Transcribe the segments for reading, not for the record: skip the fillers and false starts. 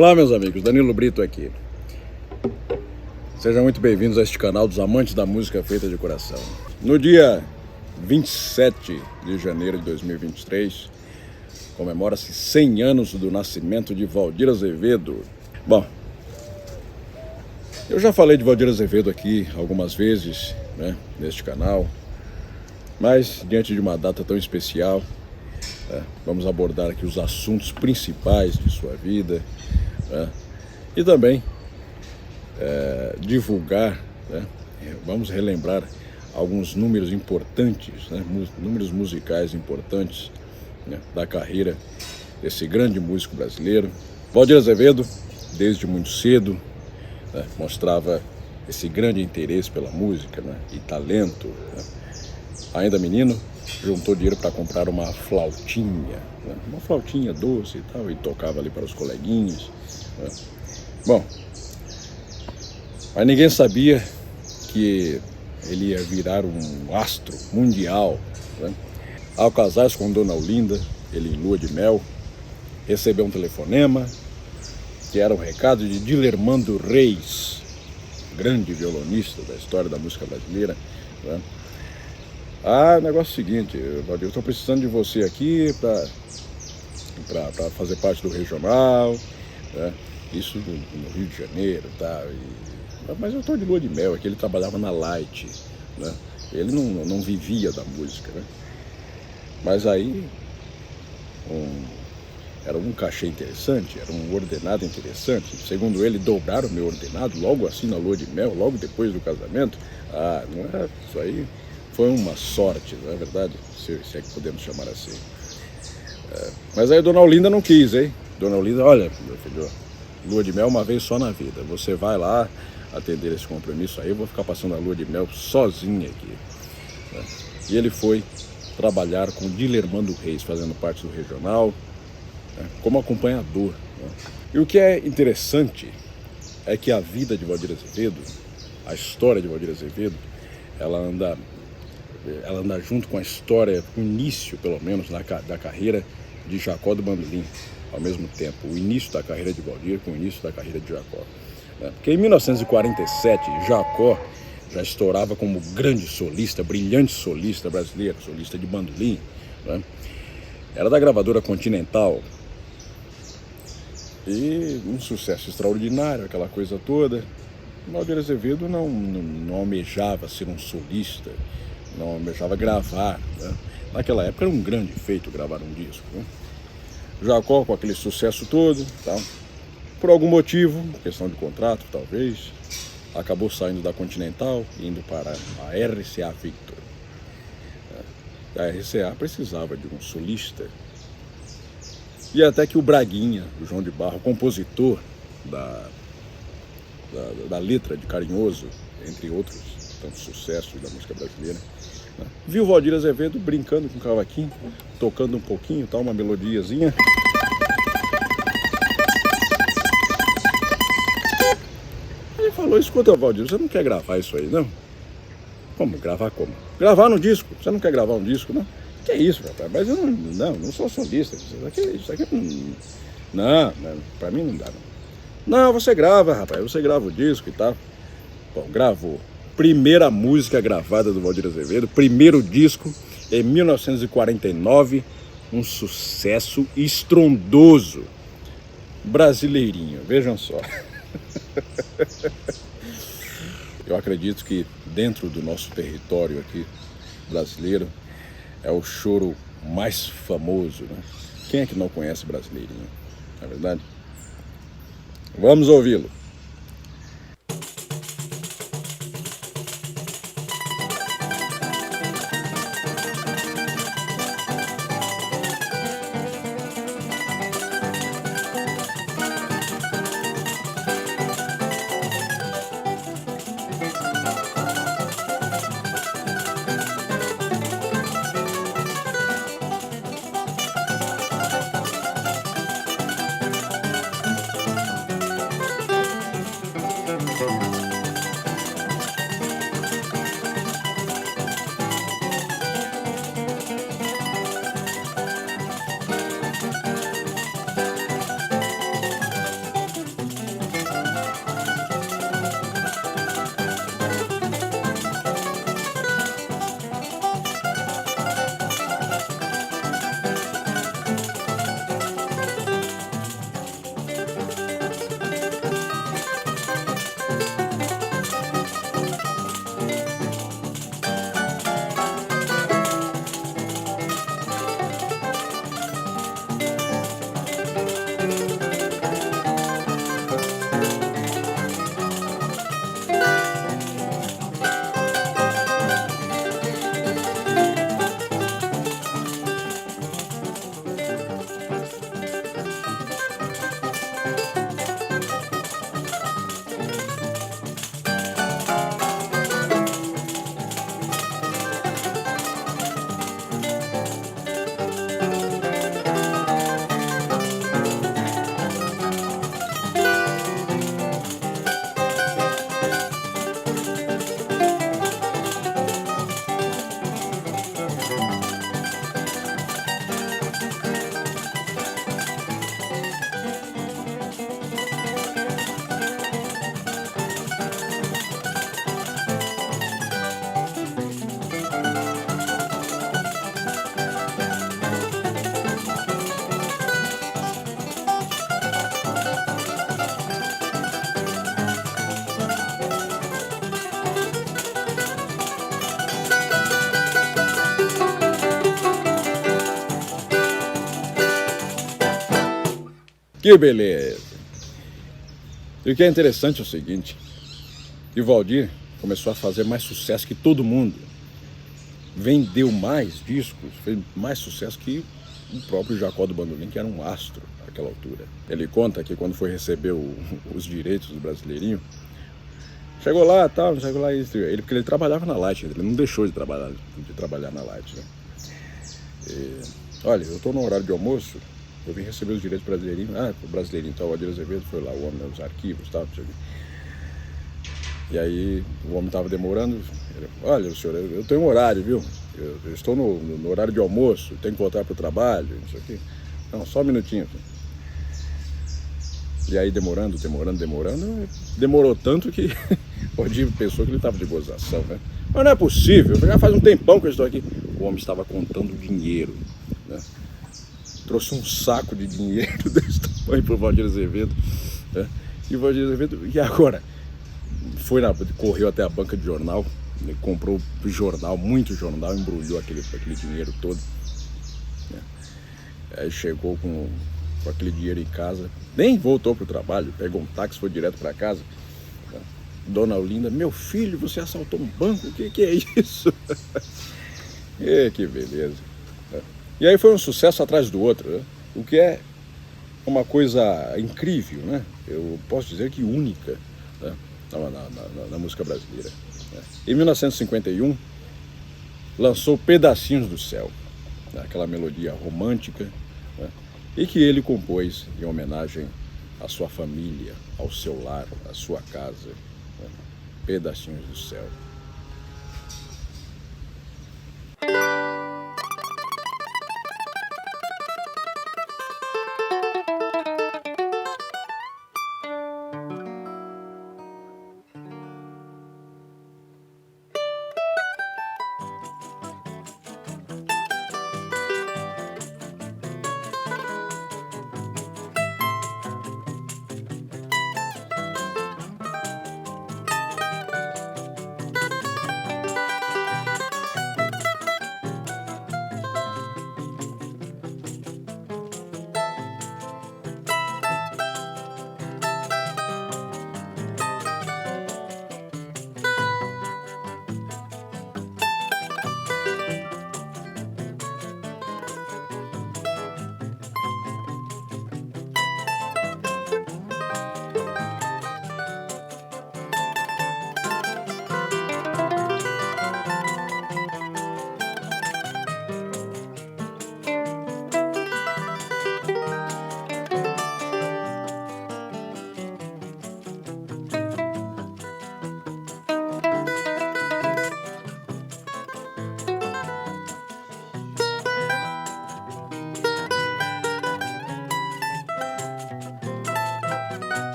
Olá, meus amigos, Danilo Brito aqui. Sejam muito bem-vindos a este canal dos amantes da música feita de coração. No dia 27 de janeiro de 2023, comemora-se 100 anos do nascimento de Valdir Azevedo. Bom, eu já falei de Valdir Azevedo aqui algumas vezes, neste canal, mas diante de uma data tão especial, vamos abordar aqui os assuntos principais de sua vida, e também divulgar, vamos relembrar alguns números importantes, números musicais importantes, da carreira desse grande músico brasileiro. Valdir Azevedo, desde muito cedo, mostrava esse grande interesse pela música, e talento. Ainda menino, juntou dinheiro para comprar uma flautinha doce e tal, e tocava ali para os coleguinhas. Bom, mas ninguém sabia que ele ia virar um astro mundial. Ao casar-se com Dona Olinda, ele em lua de mel, recebeu um telefonema, que era um recado de Dilermando Reis, grande violonista da história da música brasileira. O negócio é o seguinte, Valdir, eu estou precisando de você aqui para fazer parte do regional, isso no Rio de Janeiro, tá? Mas eu estou de lua de mel, aqui ele trabalhava na Light, ele não vivia da música, Mas aí era um cachê interessante, era um ordenado interessante. Segundo ele, dobraram o meu ordenado logo assim na lua de mel, logo depois do casamento. Não era isso aí. Foi uma sorte, não é verdade? Se é que podemos chamar assim. Mas aí a Dona Olinda não quis, hein? Dona Olinda, olha, meu filho, lua de mel uma vez só na vida. Você vai lá atender esse compromisso aí, eu vou ficar passando a lua de mel sozinho aqui. E ele foi trabalhar com Dilermando Reis, fazendo parte do regional, como acompanhador. E o que é interessante é que a vida de Valdir Azevedo, a história de Valdir Azevedo, ela anda junto com a história, o início, pelo menos, da carreira de Jacó do Bandolim, ao mesmo tempo. O início da carreira de Valdir com o início da carreira de Jacó. Porque em 1947, Jacó já estourava como grande solista, brilhante solista brasileiro, solista de bandolim. Era da gravadora Continental. E um sucesso extraordinário, aquela coisa toda. Valdir Azevedo não almejava ser um solista, não almejava gravar. Naquela época era um grande feito gravar um disco. Jacó, com aquele sucesso todo, por algum motivo, questão de contrato talvez, acabou saindo da Continental e indo para a RCA Victor. A RCA precisava de um solista. E até que o Braguinha, o João de Barro, compositor da letra de Carinhoso, entre outros tantos sucessos da música brasileira, viu Valdir Azevedo brincando com o cavaquinho, tocando um pouquinho, uma melodiazinha. Ele falou: escuta, Valdir, você não quer gravar isso aí, não? Como? Gravar como? Gravar no disco. Você não quer gravar um disco, não? Que é isso, rapaz? Mas eu não sou solista. Isso aqui não, pra mim não dá, não. Não, você grava, rapaz. Você grava o disco e tal. Bom, gravou. Primeira música gravada do Valdir Azevedo. Primeiro disco em 1949. Um sucesso estrondoso. Brasileirinho, vejam só. Eu acredito que dentro do nosso território aqui brasileiro é o choro mais famoso, Quem é que não conhece Brasileirinho? Não é verdade? Vamos ouvi-lo. Que beleza! E o que é interessante é o seguinte, que o Valdir começou a fazer mais sucesso que todo mundo. Vendeu mais discos, fez mais sucesso que o próprio Jacó do Bandolim, que era um astro naquela altura. Ele conta que quando foi receber os direitos do Brasileirinho, chegou lá, tal, chegou lá, porque ele trabalhava na Light, ele não deixou de trabalhar na Light, né? Olha, eu estou no horário de almoço, eu vim receber os direitos brasileirinhos. O brasileirinho, então, o Adir Azevedo foi lá, o homem, os arquivos, tal, não sei o quê. E aí o homem estava demorando. Ele, olha, senhor, eu tenho um horário, viu? Eu estou no horário de almoço, tenho que voltar para o trabalho, não sei o quê. Não, só um minutinho. E aí demorou tanto que o Adir pensou que ele estava de gozação, né? Mas não é possível, já faz um tempão que eu estou aqui. O homem estava contando dinheiro, né? Trouxe um saco de dinheiro desse tamanho para o Valdir Azevedo, né? E o Valdir Azevedo, e agora? Correu até a banca de jornal, né? Comprou jornal, muito jornal, embrulhou aquele dinheiro todo, né? Aí chegou com aquele dinheiro em casa, nem voltou para o trabalho, pegou um táxi, foi direto para casa. Dona Olinda, meu filho, você assaltou um banco? O que é isso? Que beleza. E aí foi um sucesso atrás do outro, né? O que é uma coisa incrível, né? Eu posso dizer que única, né? na música brasileira, né? Em 1951, lançou Pedacinhos do Céu, né? Aquela melodia romântica, né? E que ele compôs em homenagem à sua família, ao seu lar, à sua casa, né? Pedacinhos do Céu.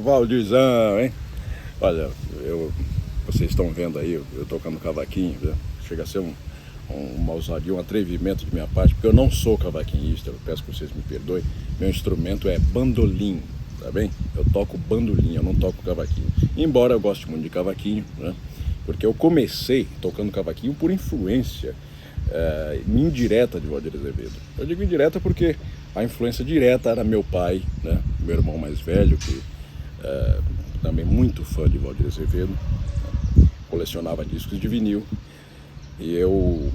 Valdizão, hein? Olha, vocês estão vendo aí, eu tocando cavaquinho, né? Chega a ser uma ousadia, um atrevimento de minha parte, porque eu não sou cavaquinista, eu peço que vocês me perdoem. Meu instrumento é bandolim, tá bem? Eu toco bandolim, eu não toco cavaquinho. Embora eu goste muito de cavaquinho, né? Porque eu comecei tocando cavaquinho por influência indireta de Valdir Azevedo. Eu digo indireta porque a influência direta era meu pai, né? Meu irmão mais velho, que também muito fã de Valdir Azevedo, né? Colecionava discos de vinil. E eu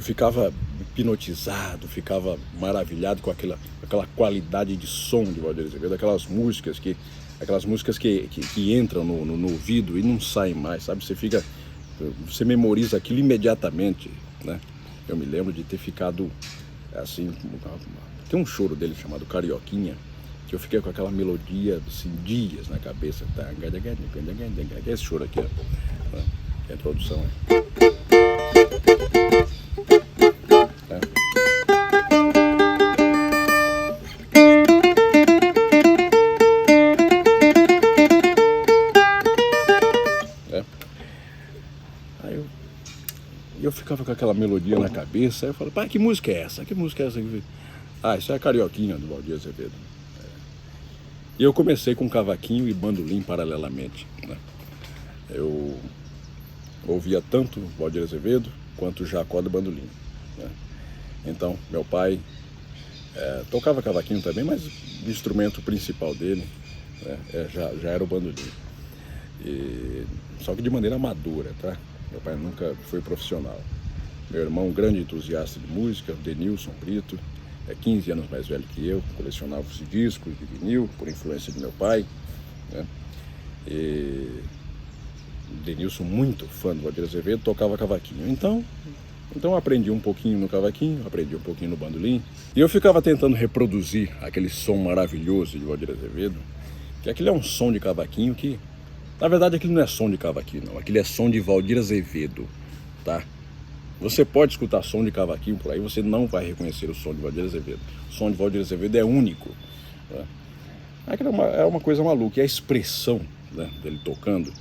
ficava hipnotizado, ficava maravilhado com aquela qualidade de som de Valdir Azevedo, aquelas músicas que entram no ouvido e não saem mais, sabe? Você memoriza aquilo imediatamente, né? Eu me lembro de ter ficado assim, tem um choro dele chamado Carioquinha, que eu fiquei com aquela melodia assim, dias na cabeça. Esse choro aqui, né? A introdução Aí eu ficava com aquela melodia na cabeça. Aí eu falei, pai, que música é essa? Que música é essa? Isso é a Carioquinha do Valdir Azevedo. E eu comecei com cavaquinho e bandolim paralelamente, né? Eu ouvia tanto Valdir Azevedo quanto Jacó do Bandolim, né? Então, meu pai tocava cavaquinho também, mas o instrumento principal dele, né, já era o bandolim. Só que de maneira amadora, tá? Meu pai nunca foi profissional. Meu irmão, um grande entusiasta de música, Denilson Brito, 15 anos mais velho que eu, colecionava os discos de vinil, por influência de meu pai, né? E Denilson, muito fã do Valdir Azevedo, tocava cavaquinho. Então eu aprendi um pouquinho no cavaquinho, aprendi um pouquinho no bandolim. E eu ficava tentando reproduzir aquele som maravilhoso de Valdir Azevedo, que aquele é um som de cavaquinho que, na verdade, aquilo não é som de cavaquinho, não. Aquele é som de Valdir Azevedo, tá? Você pode escutar som de cavaquinho por aí, você não vai reconhecer o som de Valdir Azevedo. O som de Valdir Azevedo é único, tá? Aquilo é uma coisa maluca, e a expressão, né, dele tocando.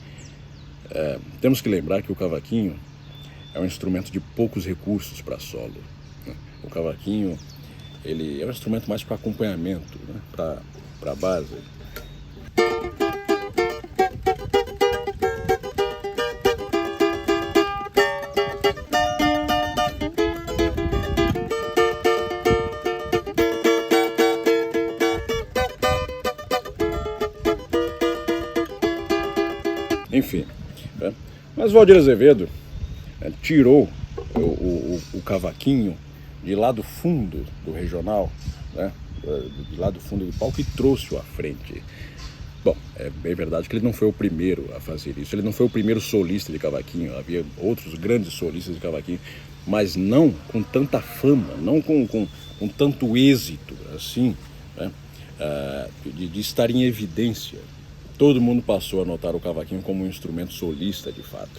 Temos que lembrar que o cavaquinho é um instrumento de poucos recursos para solo, né? O cavaquinho, ele é um instrumento mais para acompanhamento, né? Para base. Enfim, né? Mas Valdir Azevedo tirou o cavaquinho de lá do fundo do regional, né? De lá do fundo do palco, e trouxe-o à frente. Bom, é bem verdade que ele não foi o primeiro a fazer isso, ele não foi o primeiro solista de cavaquinho, havia outros grandes solistas de cavaquinho, mas não com tanta fama, não com tanto êxito assim, né? De estar em evidência. Todo mundo passou a notar o cavaquinho como um instrumento solista de fato.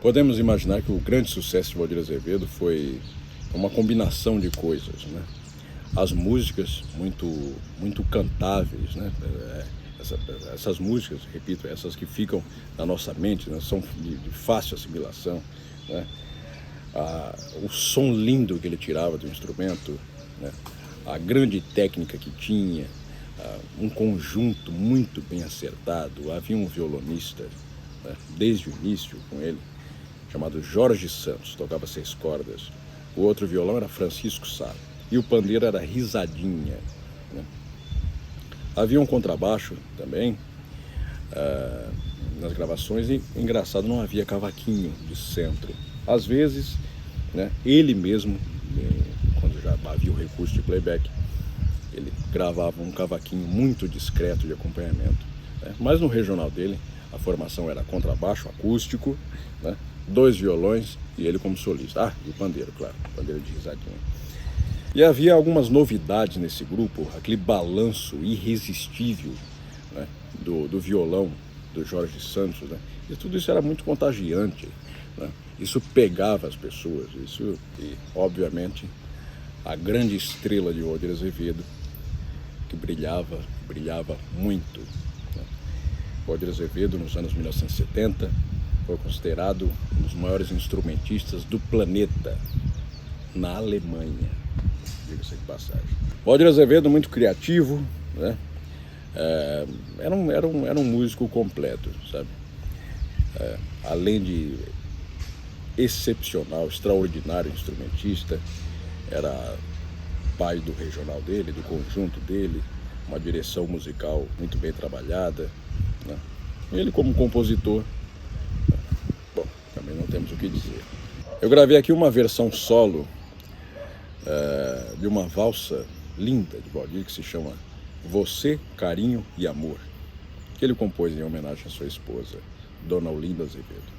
Podemos imaginar que o grande sucesso de Valdir Azevedo foi uma combinação de coisas, né? As músicas muito cantáveis, né? Essas músicas, repito, essas que ficam na nossa mente, né? São de fácil assimilação, né? O som lindo que ele tirava do instrumento, né? A grande técnica que tinha, um conjunto muito bem acertado. Havia um violonista, né? Desde o início com ele, chamado Jorge Santos, tocava 6 cordas. O outro violão era Francisco Sá. E o pandeiro era Risadinha, né? Havia um contrabaixo também nas gravações e, engraçado, não havia cavaquinho de centro. Às vezes, né, ele mesmo, quando já havia o recurso de playback, ele gravava um cavaquinho muito discreto de acompanhamento, né? Mas no regional dele, a formação era contrabaixo acústico, né, 2 violões e ele como solista. E o pandeiro, claro, pandeiro de Risadinha. E havia algumas novidades nesse grupo, aquele balanço irresistível, né, do violão do Jorge Santos, né? E tudo isso era muito contagiante, né? Isso pegava as pessoas, e obviamente a grande estrela de Valdir Azevedo, que brilhava muito, né? Valdir Azevedo, nos anos 1970, foi considerado um dos maiores instrumentistas do planeta, na Alemanha, diga-se de passagem. Valdir Azevedo, muito criativo, né? Era um músico completo, sabe? Além de excepcional, extraordinário instrumentista, era pai do regional dele, do conjunto dele, uma direção musical muito bem trabalhada, né? Ele como compositor, bom, também não temos o que dizer. Eu gravei aqui uma versão solo de uma valsa linda de Valdir que se chama Você, Carinho e Amor, que ele compôs em homenagem à sua esposa, Dona Olinda Azevedo.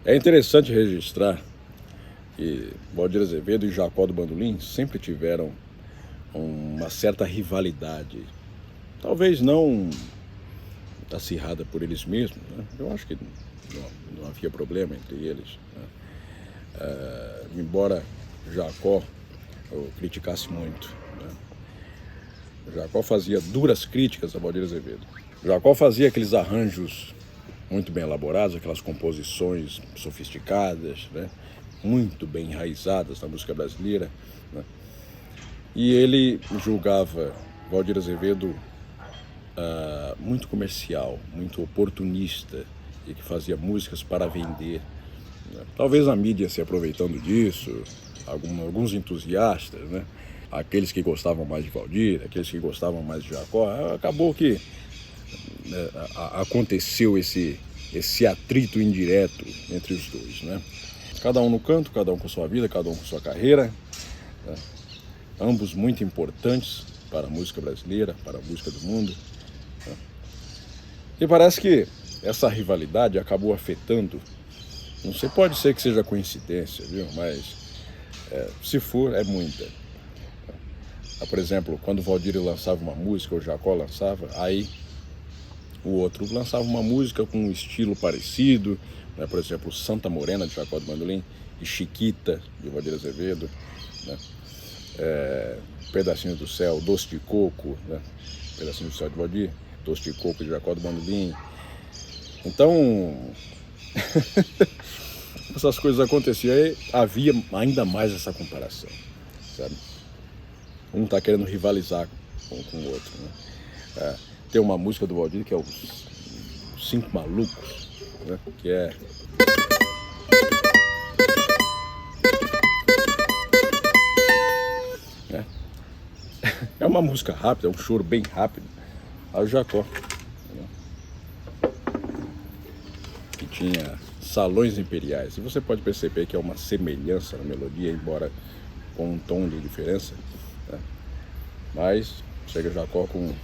É interessante registrar que Valdir Azevedo e Jacó do Bandolim sempre tiveram uma certa rivalidade, talvez não acirrada por eles mesmos, né? Eu acho que não havia problema entre eles, né? Embora Jacó o criticasse muito, né? Jacó fazia duras críticas a Valdir Azevedo. Jacó fazia aqueles arranjos muito bem elaborados, aquelas composições sofisticadas, né? Muito bem enraizadas na música brasileira, né? E ele julgava Valdir Azevedo muito comercial, muito oportunista, e que fazia músicas para vender, né? Talvez a mídia se aproveitando disso, alguns entusiastas, né? Aqueles que gostavam mais de Valdir, aqueles que gostavam mais de Jacó. Acabou que aconteceu esse atrito indireto entre os dois, né? Cada um no canto, cada um com sua vida, cada um com sua carreira, né? Ambos muito importantes para a música brasileira, para a música do mundo, né? E parece que essa rivalidade acabou afetando, não sei, pode ser que seja coincidência, viu? Mas se for, é muita. Por exemplo, quando o Valdir lançava uma música, o Jacó lançava, aí o outro lançava uma música com um estilo parecido, né? Por exemplo, Santa Morena, de Jacó do Bandolim, e Chiquita, de Valdir Azevedo, né? Pedacinho do Céu, Doce de Coco, né? Pedacinho do Céu de Valdir, Doce de Coco de Jacó do Bandolim. Então, essas coisas aconteciam e havia ainda mais essa comparação, sabe? Um tá querendo rivalizar com o outro, né? Tem uma música do Valdir que é os Cinco Malucos, né? Que é uma música rápida, é um choro bem rápido. Aí o Jacó, né? Que tinha Salões Imperiais. E você pode perceber que é uma semelhança na melodia, embora com um tom de diferença, né? Mas chega Jacó com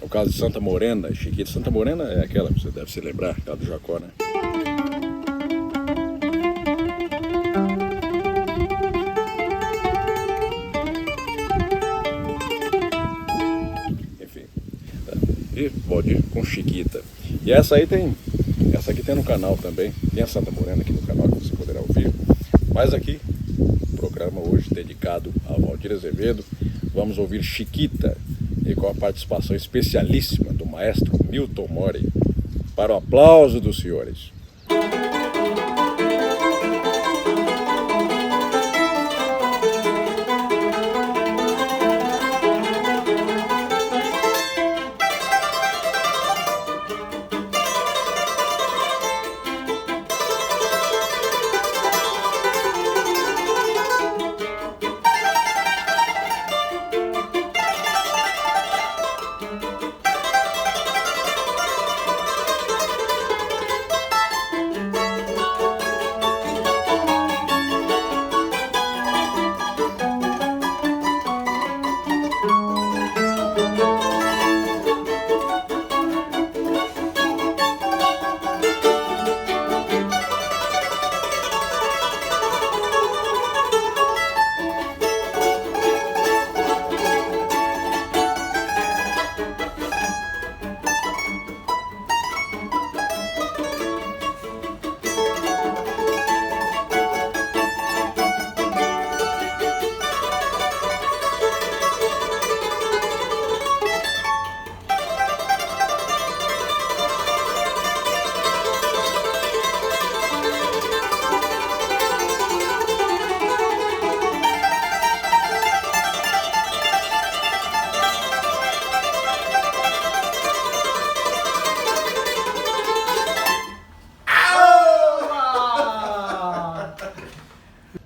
o caso de Santa Morena, Chiquita. Santa Morena é aquela, você deve se lembrar, aquela do Jacó, né? Enfim, e Valdir com Chiquita. E essa aqui tem no canal também, tem a Santa Morena aqui no canal que você poderá ouvir. Mas aqui, o programa hoje dedicado ao Valdir Azevedo, vamos ouvir Chiquita, e com a participação especialíssima do maestro Milton Mori, para o aplauso dos senhores.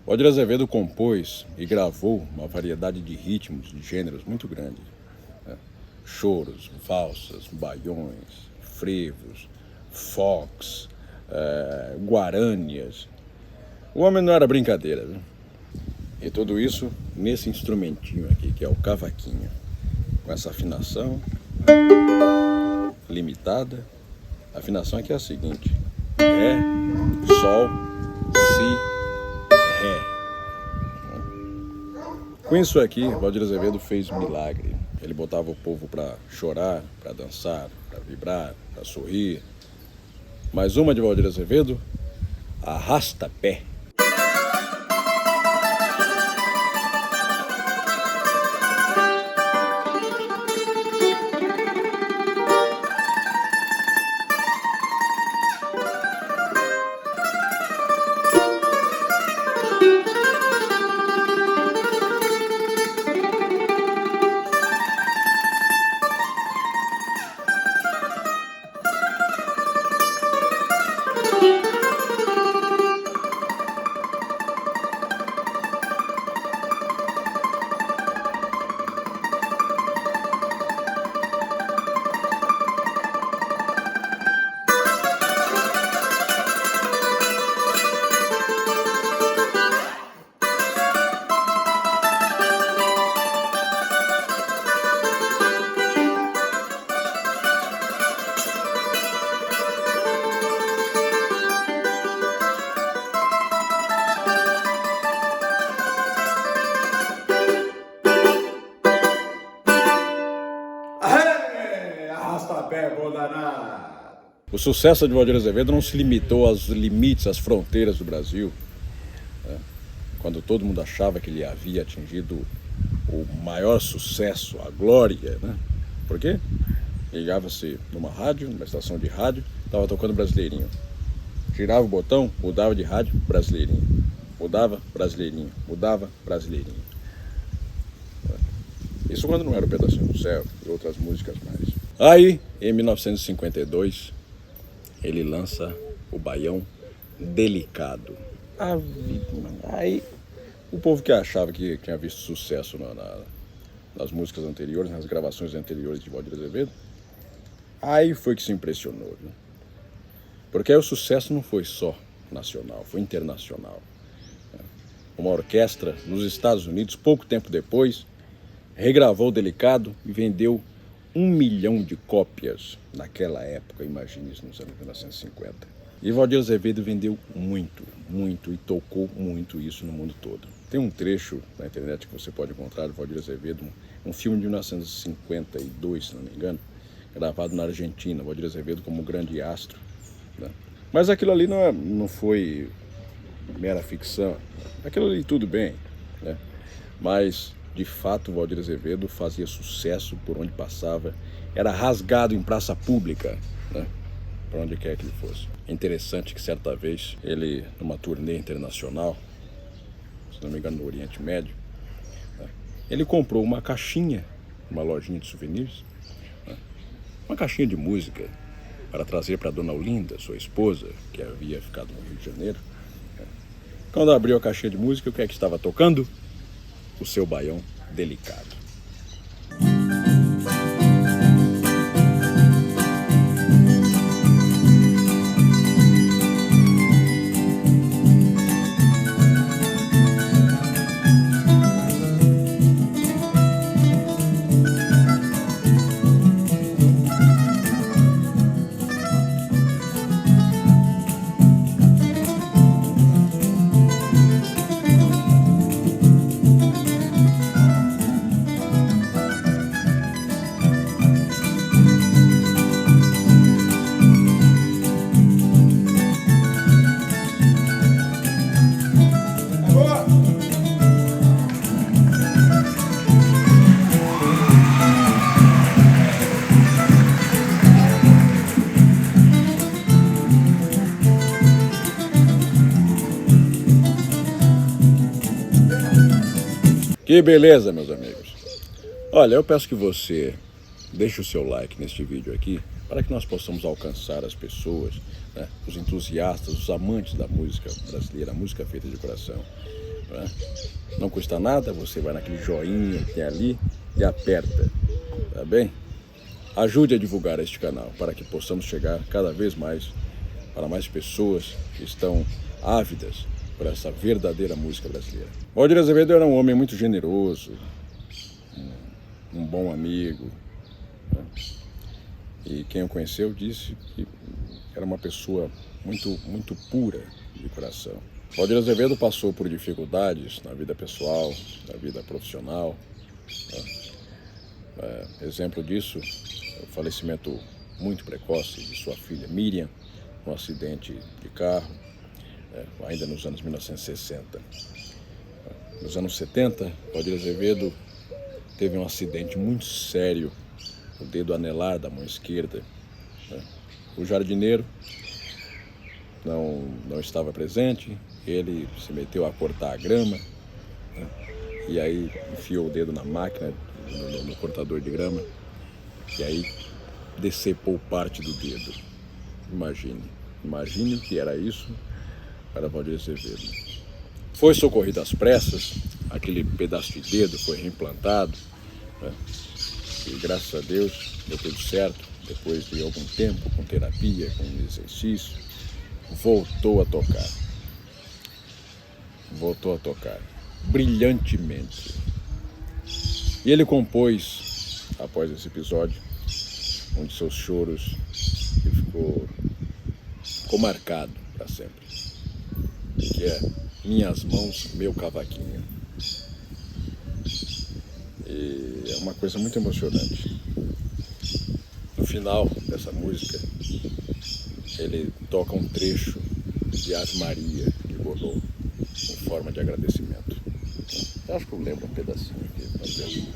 Valdir Azevedo compôs e gravou uma variedade de ritmos, de gêneros muito grande, né? Choros, valsas, baiões, frevos, fox, guarânias. O homem não era brincadeira, viu? E tudo isso nesse instrumentinho aqui, que é o cavaquinho, com essa afinação limitada. A afinação aqui é a seguinte: Ré, Sol, Si, Ré. Com isso aqui, Valdir Azevedo fez um milagre. Ele botava o povo para chorar, para dançar, para vibrar, para sorrir. Mais uma de Valdir Azevedo, Arrasta-Pé. O sucesso de Valdir Azevedo não se limitou aos limites, às fronteiras do Brasil, né? Quando todo mundo achava que ele havia atingido o maior sucesso, a glória, né? Por quê? Ligava-se numa rádio, numa estação de rádio, estava tocando Brasileirinho. Girava o botão, mudava de rádio, Brasileirinho. Mudava, Brasileirinho. Mudava, Brasileirinho. Isso quando não era o Pedacinho do Céu e outras músicas mais. Aí, em 1952, ele lança o Baião Delicado. Aí, o povo que achava que tinha visto sucesso nas músicas anteriores, nas gravações anteriores de Valdir Azevedo, aí foi que se impressionou, né? Porque aí o sucesso não foi só nacional, foi internacional. Uma orquestra nos Estados Unidos, pouco tempo depois, regravou o Delicado e vendeu 1 milhão de cópias naquela época, imagine isso, nos anos 1950. E Valdir Azevedo vendeu muito, muito e tocou muito isso no mundo todo. Tem um trecho na internet que você pode encontrar de Valdir Azevedo, um filme de 1952, se não me engano, gravado na Argentina, Valdir Azevedo como grande astro, né? Mas aquilo ali não foi mera ficção, aquilo ali tudo bem, né? Mas de fato, Valdir Azevedo fazia sucesso por onde passava, era rasgado em praça pública, né? Para onde quer que ele fosse. É interessante que certa vez ele, numa turnê internacional, se não me engano no Oriente Médio, né? Ele comprou uma caixinha, uma lojinha de souvenirs, né? Uma caixinha de música para trazer para Dona Olinda, sua esposa, que havia ficado no Rio de Janeiro, né? Quando abriu a caixinha de música, o que é que estava tocando? O seu Baião Delicado. Que beleza, meus amigos. Olha, eu peço que você deixe o seu like neste vídeo aqui, para que nós possamos alcançar as pessoas, né, os entusiastas, os amantes da música brasileira, a música feita de coração, né? Não custa nada, você vai naquele joinha que tem ali e aperta, tá bem? Ajude a divulgar este canal, para que possamos chegar cada vez mais para mais pessoas que estão ávidas por essa verdadeira música brasileira. Valdir Azevedo era um homem muito generoso, um bom amigo, né? E quem o conheceu disse que era uma pessoa muito pura de coração. Valdir Azevedo passou por dificuldades na vida pessoal, na vida profissional, né? Exemplo disso, o falecimento muito precoce de sua filha Miriam, um acidente de carro, ainda nos anos 1960. Nos anos 70, Valdir Azevedo teve um acidente muito sério, o dedo anelar da mão esquerda, né? O jardineiro não estava presente, ele se meteu a cortar a grama, né? E aí enfiou o dedo na máquina, no cortador de grama, e aí decepou parte do dedo. Imagine o que era isso para Valdir Azevedo. Foi socorrido às pressas, aquele pedaço de dedo foi reimplantado, né? E graças a Deus deu tudo certo. Depois de algum tempo, com terapia, com exercício, voltou a tocar brilhantemente. E ele compôs, após esse episódio, um de seus choros que ficou marcado para sempre, que é Minhas Mãos, Meu Cavaquinho. E é uma coisa muito emocionante. No final dessa música, ele toca um trecho de Ave Maria de Gounod, em forma de agradecimento. Eu acho que eu lembro um pedacinho aqui. Vamos ver.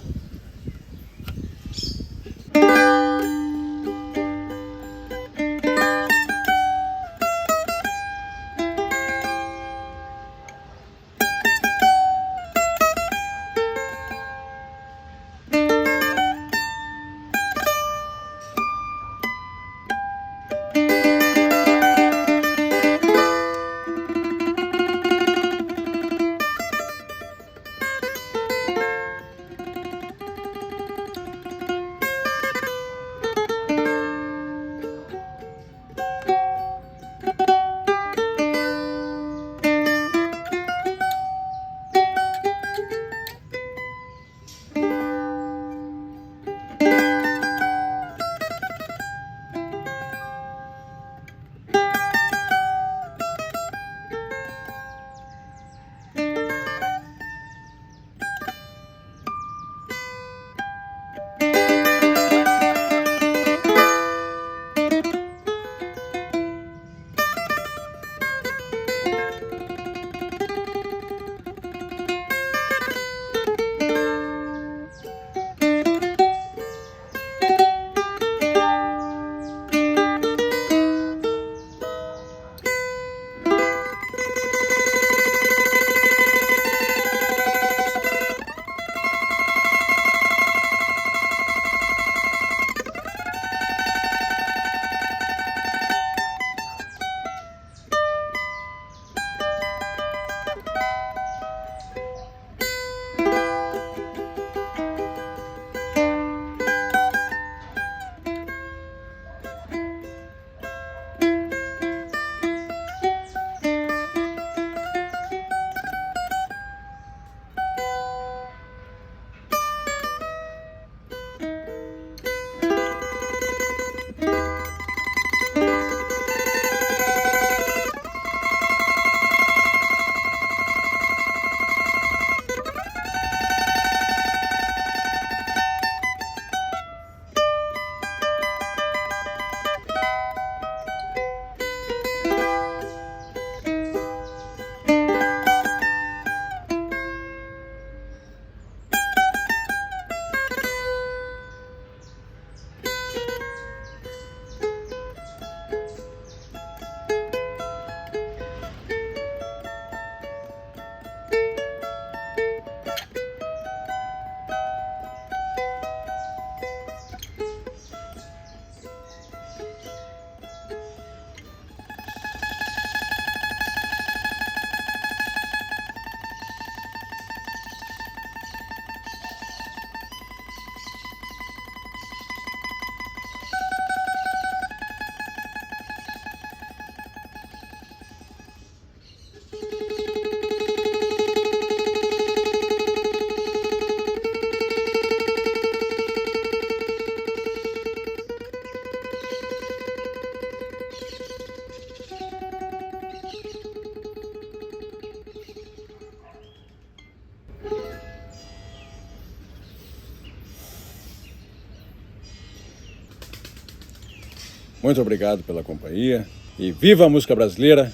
Muito obrigado pela companhia e viva a música brasileira,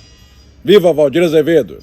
viva Valdir Azevedo!